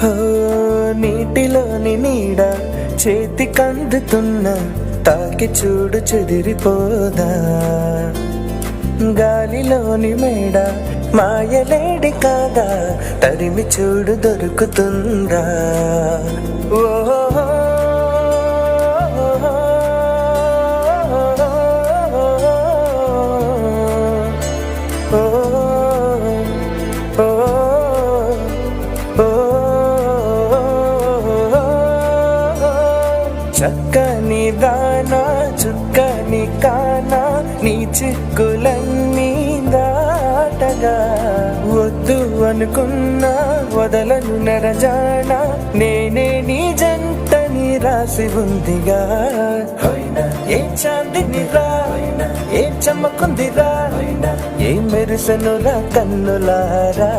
ఓ నీటిలోని నీడ చేతికందుతున్న తాకి చూడు చెదిరిపోదా, గాలిలోని మేడ మాయలేడి కాదా తరిమి చూడు దొరుకుతుందా. ఓహో చక్కని దానా చుక్కని కానా నీ చిక్కులన్నీ దాటగా, వద్దు అనుకున్నా వదలను నరజానా నేనే నీ జంటని రాసి ఉందిగా. ఏ చాందినిరా ఏ చమ్మకుందిరా ఏ మెరుసనురా కన్నులారా.